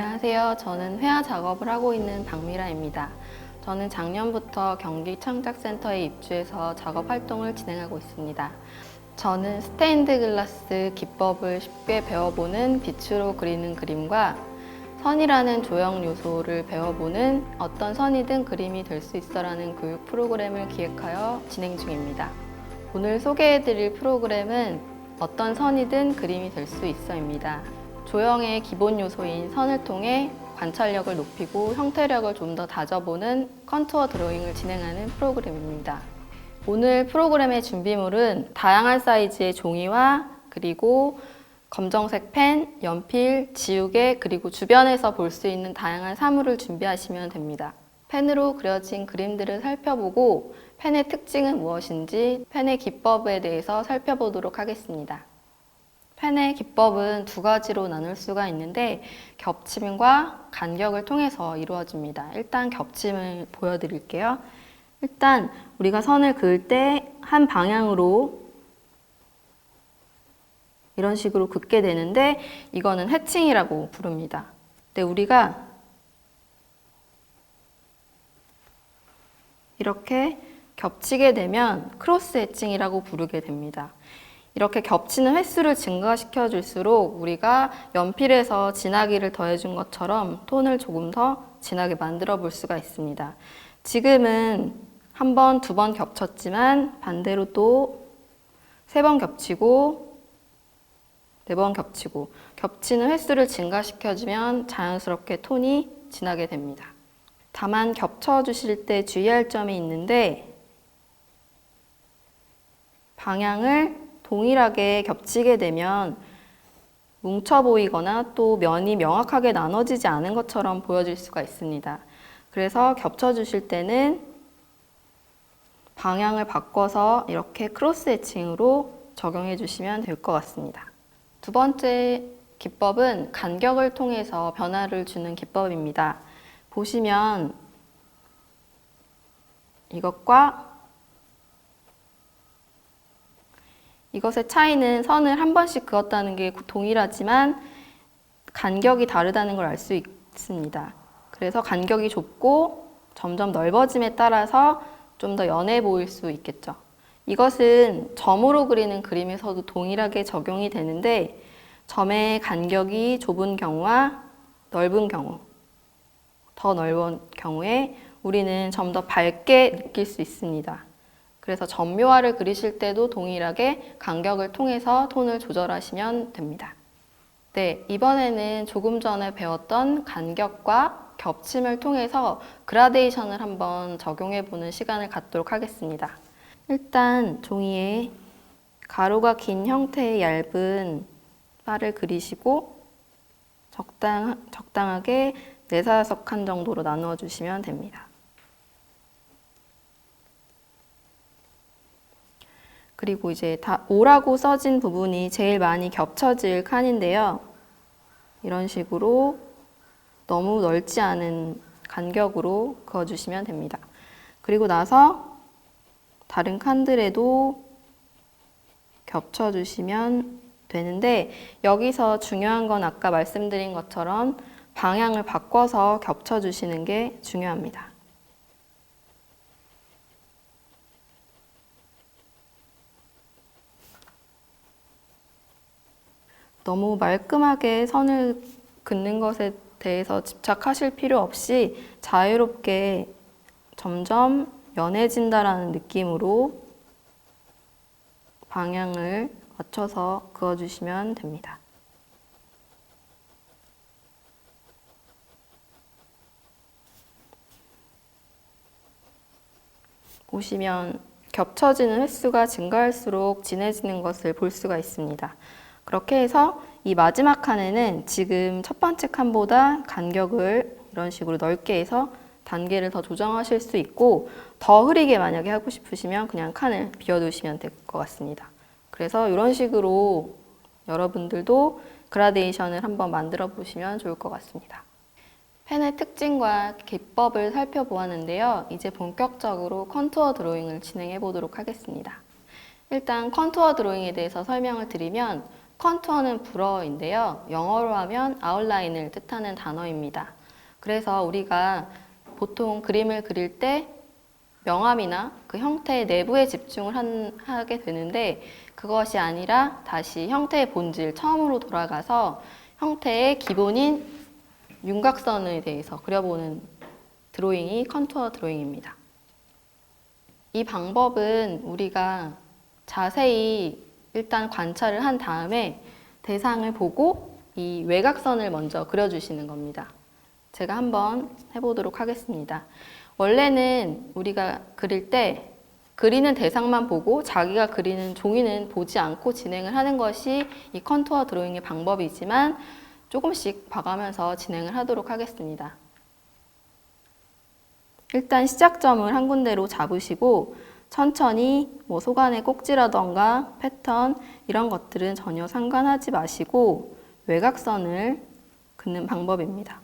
안녕하세요. 저는 회화 작업을 하고 있는 박미라입니다. 저는 작년부터 경기 창작센터에 입주해서 작업 활동을 진행하고 있습니다. 저는 스테인드 글라스 기법을 쉽게 배워보는 빛으로 그리는 그림과 선이라는 조형 요소를 배워보는 어떤 선이든 그림이 될 수 있어라는 교육 프로그램을 기획하여 진행 중입니다. 오늘 소개해드릴 프로그램은 어떤 선이든 그림이 될 수 있어입니다. 조형의 기본 요소인 선을 통해 관찰력을 높이고 형태력을 좀 더 다져보는 컨투어 드로잉을 진행하는 프로그램입니다. 오늘 프로그램의 준비물은 다양한 사이즈의 종이와 그리고 검정색 펜, 연필, 지우개, 그리고 주변에서 볼 수 있는 다양한 사물을 준비하시면 됩니다. 펜으로 그려진 그림들을 살펴보고 펜의 특징은 무엇인지 펜의 기법에 대해서 살펴보도록 하겠습니다. 펜의 기법은 두 가지로 나눌 수가 있는데 겹침과 간격을 통해서 이루어집니다. 일단 겹침을 보여드릴게요. 일단 우리가 선을 그을 때 한 방향으로 이런 식으로 긋게 되는데 이거는 해칭이라고 부릅니다. 근데 우리가 이렇게 겹치게 되면 크로스 해칭이라고 부르게 됩니다. 이렇게 겹치는 횟수를 증가시켜 줄수록 우리가 연필에서 진하기를 더해준 것처럼 톤을 조금 더 진하게 만들어 볼 수가 있습니다. 지금은 한 번, 두 번 겹쳤지만 반대로 또 세 번 겹치고 네 번 겹치고 겹치는 횟수를 증가시켜주면 자연스럽게 톤이 진하게 됩니다. 다만 겹쳐주실 때 주의할 점이 있는데 방향을 동일하게 겹치게 되면 뭉쳐 보이거나 또 면이 명확하게 나눠지지 않은 것처럼 보여질 수가 있습니다. 그래서 겹쳐주실 때는 방향을 바꿔서 이렇게 크로스 해칭으로 적용해 주시면 될 것 같습니다. 두 번째 기법은 간격을 통해서 변화를 주는 기법입니다. 보시면 이것과 이것의 차이는 선을 한 번씩 그었다는 게 동일하지만 간격이 다르다는 걸 알 수 있습니다. 그래서 간격이 좁고 점점 넓어짐에 따라서 좀 더 연해 보일 수 있겠죠. 이것은 점으로 그리는 그림에서도 동일하게 적용이 되는데 점의 간격이 좁은 경우와 넓은 경우, 더 넓은 경우에 우리는 좀 더 밝게 느낄 수 있습니다. 그래서 점묘화를 그리실 때도 동일하게 간격을 통해서 톤을 조절하시면 됩니다. 네, 이번에는 조금 전에 배웠던 간격과 겹침을 통해서 그라데이션을 한번 적용해 보는 시간을 갖도록 하겠습니다. 일단 종이에 가로가 긴 형태의 얇은 바를 그리시고 적당하게 4~5칸 정도로 나누어 주시면 됩니다. 그리고 이제 다 5라고 써진 부분이 제일 많이 겹쳐질 칸인데요. 이런 식으로 너무 넓지 않은 간격으로 그어주시면 됩니다. 그리고 나서 다른 칸들에도 겹쳐주시면 되는데 여기서 중요한 건 아까 말씀드린 것처럼 방향을 바꿔서 겹쳐주시는 게 중요합니다. 너무 말끔하게 선을 긋는 것에 대해서 집착하실 필요 없이 자유롭게 점점 연해진다라는 느낌으로 방향을 맞춰서 그어주시면 됩니다. 보시면 겹쳐지는 횟수가 증가할수록 진해지는 것을 볼 수가 있습니다. 그렇게 해서 이 마지막 칸에는 지금 첫 번째 칸보다 간격을 이런 식으로 넓게 해서 단계를 더 조정하실 수 있고 더 흐리게 만약에 하고 싶으시면 그냥 칸을 비워두시면 될 것 같습니다. 그래서 이런 식으로 여러분들도 그라데이션을 한번 만들어 보시면 좋을 것 같습니다. 펜의 특징과 기법을 살펴보았는데요. 이제 본격적으로 컨투어 드로잉을 진행해 보도록 하겠습니다. 일단 컨투어 드로잉에 대해서 설명을 드리면 컨투어는 불어인데요. 영어로 하면 아웃라인을 뜻하는 단어입니다. 그래서 우리가 보통 그림을 그릴 때 명암이나 그 형태의 내부에 집중을 하게 되는데, 그것이 아니라 다시 형태의 본질, 처음으로 돌아가서 형태의 기본인 윤곽선에 대해서 그려보는 드로잉이 컨투어 드로잉입니다. 이 방법은 우리가 자세히 일단 관찰을 한 다음에 대상을 보고 이 외곽선을 먼저 그려주시는 겁니다. 제가 한번 해보도록 하겠습니다. 원래는 우리가 그릴 때 그리는 대상만 보고 자기가 그리는 종이는 보지 않고 진행을 하는 것이 이 컨투어 드로잉의 방법이지만, 조금씩 봐가면서 진행을 하도록 하겠습니다. 일단 시작점을 한 군데로 잡으시고 천천히 소간의 꼭지라던가 패턴 이런 것들은 전혀 상관하지 마시고 외곽선을 긋는 방법입니다.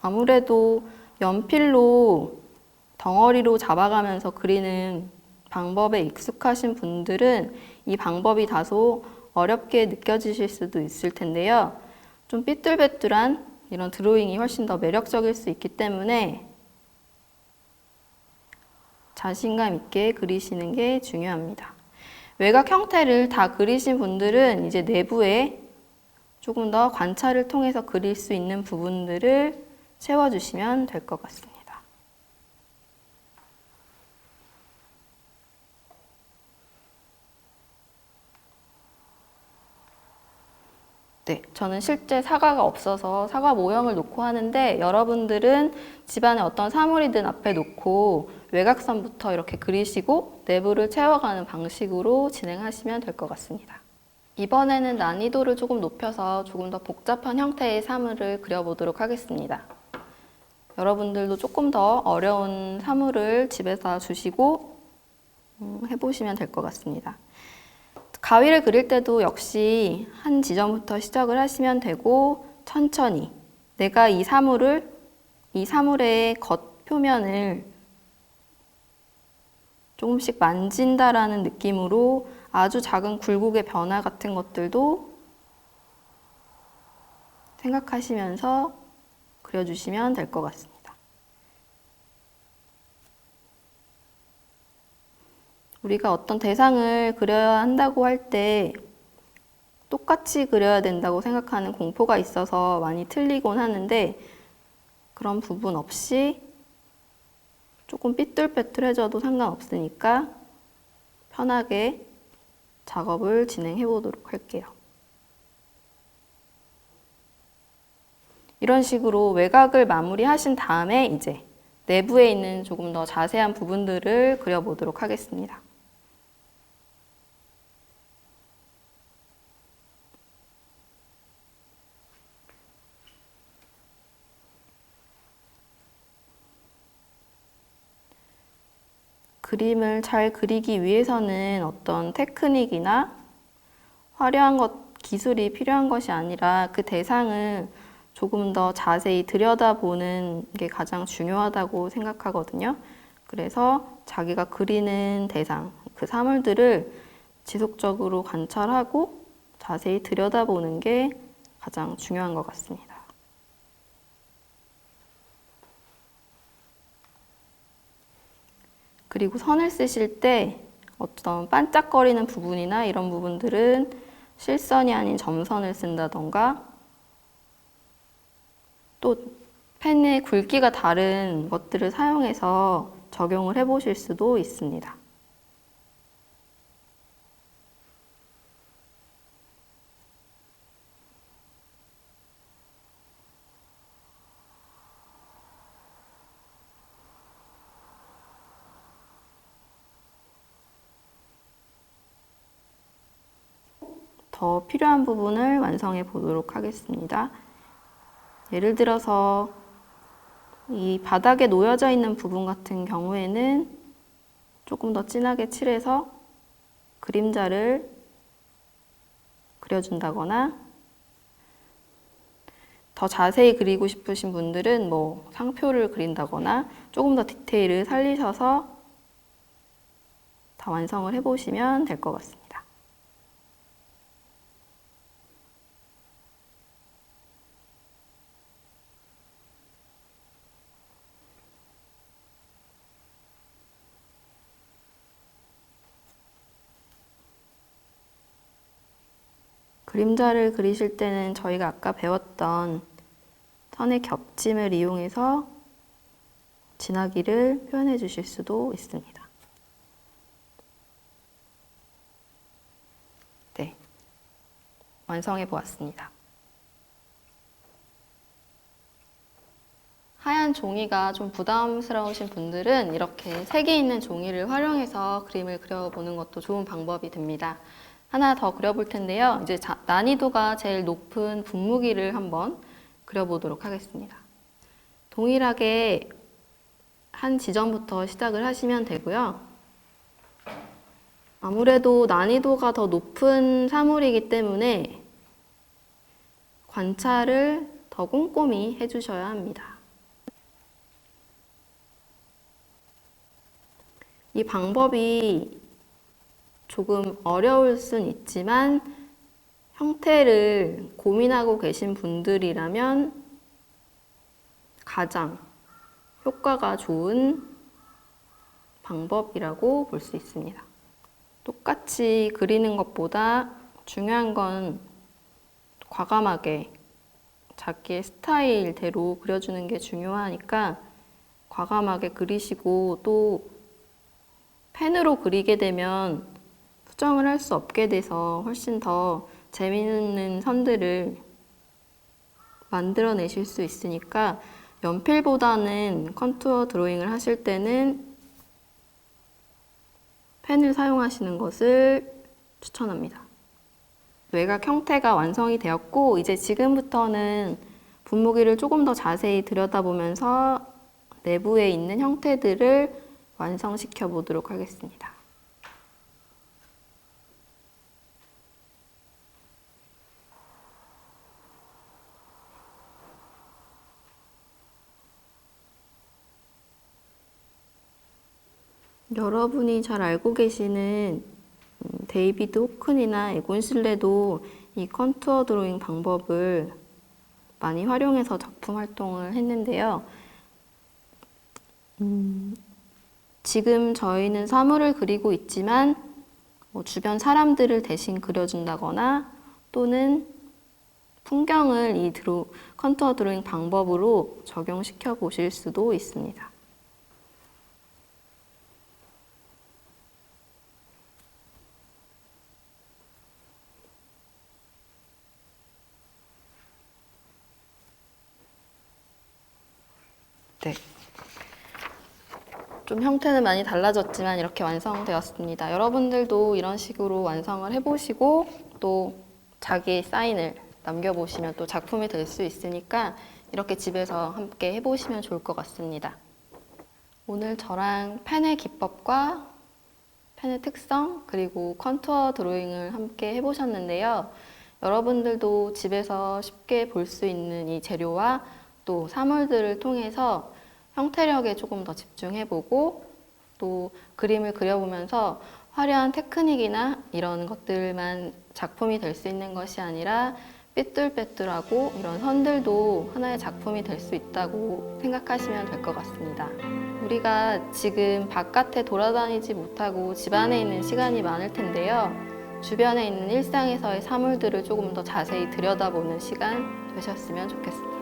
아무래도 연필로 덩어리로 잡아가면서 그리는 방법에 익숙하신 분들은 이 방법이 다소 어렵게 느껴지실 수도 있을 텐데요. 좀 삐뚤빼뚤한 이런 드로잉이 훨씬 더 매력적일 수 있기 때문에 자신감 있게 그리시는 게 중요합니다. 외곽 형태를 다 그리신 분들은 이제 내부에 조금 더 관찰을 통해서 그릴 수 있는 부분들을 채워주시면 될 것 같습니다. 네, 저는 실제 사과가 없어서 사과 모형을 놓고 하는데, 여러분들은 집안에 어떤 사물이든 앞에 놓고 외곽선부터 이렇게 그리시고 내부를 채워가는 방식으로 진행하시면 될 것 같습니다. 이번에는 난이도를 조금 높여서 조금 더 복잡한 형태의 사물을 그려보도록 하겠습니다. 여러분들도 조금 더 어려운 사물을 집에서 주시고 해보시면 될 것 같습니다. 가위를 그릴 때도 역시 한 지점부터 시작을 하시면 되고, 천천히 내가 이 사물의 겉표면을 조금씩 만진다라는 느낌으로 아주 작은 굴곡의 변화 같은 것들도 생각하시면서 그려주시면 될 것 같습니다. 우리가 어떤 대상을 그려야 한다고 할 때 똑같이 그려야 된다고 생각하는 공포가 있어서 많이 틀리곤 하는데, 그런 부분 없이 조금 삐뚤빼뚤해져도 상관없으니까 편하게 작업을 진행해 보도록 할게요. 이런 식으로 외곽을 마무리하신 다음에 이제 내부에 있는 조금 더 자세한 부분들을 그려보도록 하겠습니다. 그림을 잘 그리기 위해서는 어떤 테크닉이나 화려한 기술이 필요한 것이 아니라 그 대상을 조금 더 자세히 들여다보는 게 가장 중요하다고 생각하거든요. 그래서 자기가 그리는 대상, 그 사물들을 지속적으로 관찰하고 자세히 들여다보는 게 가장 중요한 것 같습니다. 그리고 선을 쓰실 때 어떤 반짝거리는 부분이나 이런 부분들은 실선이 아닌 점선을 쓴다던가, 또 펜의 굵기가 다른 것들을 사용해서 적용을 해보실 수도 있습니다. 더 필요한 부분을 완성해 보도록 하겠습니다. 예를 들어서 이 바닥에 놓여져 있는 부분 같은 경우에는 조금 더 진하게 칠해서 그림자를 그려준다거나, 더 자세히 그리고 싶으신 분들은 상표를 그린다거나 조금 더 디테일을 살리셔서 다 완성을 해보시면 될 것 같습니다. 그림자를 그리실 때는 저희가 아까 배웠던 선의 겹짐을 이용해서 진하기를 표현해 주실 수도 있습니다. 네, 완성해 보았습니다. 하얀 종이가 좀 부담스러우신 분들은 이렇게 색이 있는 종이를 활용해서 그림을 그려보는 것도 좋은 방법이 됩니다. 하나 더 그려볼 텐데요. 이제 난이도가 제일 높은 분무기를 한번 그려보도록 하겠습니다. 동일하게 한 지점부터 시작을 하시면 되고요. 아무래도 난이도가 더 높은 사물이기 때문에 관찰을 더 꼼꼼히 해주셔야 합니다. 이 방법이 조금 어려울 순 있지만 형태를 고민하고 계신 분들이라면 가장 효과가 좋은 방법이라고 볼 수 있습니다. 똑같이 그리는 것보다 중요한 건 과감하게 자기의 스타일대로 그려주는 게 중요하니까 과감하게 그리시고, 또 펜으로 그리게 되면 수정을 할 수 없게 돼서 훨씬 더 재미있는 선들을 만들어내실 수 있으니까 연필보다는 컨투어 드로잉을 하실 때는 펜을 사용하시는 것을 추천합니다. 외곽 형태가 완성이 되었고, 이제 지금부터는 분무기를 조금 더 자세히 들여다보면서 내부에 있는 형태들을 완성시켜 보도록 하겠습니다. 여러분이 잘 알고 계시는 데이비드 호큰이나 에곤 실레도 이 컨투어 드로잉 방법을 많이 활용해서 작품 활동을 했는데요. 지금 저희는 사물을 그리고 있지만 주변 사람들을 대신 그려준다거나 또는 풍경을 이 컨투어 드로잉 방법으로 적용시켜 보실 수도 있습니다. 네. 좀 형태는 많이 달라졌지만 이렇게 완성되었습니다. 여러분들도 이런 식으로 완성을 해보시고 또 자기의 사인을 남겨보시면 또 작품이 될 수 있으니까 이렇게 집에서 함께 해보시면 좋을 것 같습니다. 오늘 저랑 펜의 기법과 펜의 특성 그리고 컨투어 드로잉을 함께 해보셨는데요. 여러분들도 집에서 쉽게 볼 수 있는 이 재료와 또 사물들을 통해서 형태력에 조금 더 집중해보고 또 그림을 그려보면서 화려한 테크닉이나 이런 것들만 작품이 될 수 있는 것이 아니라 삐뚤빼뚤하고 이런 선들도 하나의 작품이 될 수 있다고 생각하시면 될 것 같습니다. 우리가 지금 바깥에 돌아다니지 못하고 집 안에 있는 시간이 많을 텐데요. 주변에 있는 일상에서의 사물들을 조금 더 자세히 들여다보는 시간 되셨으면 좋겠습니다.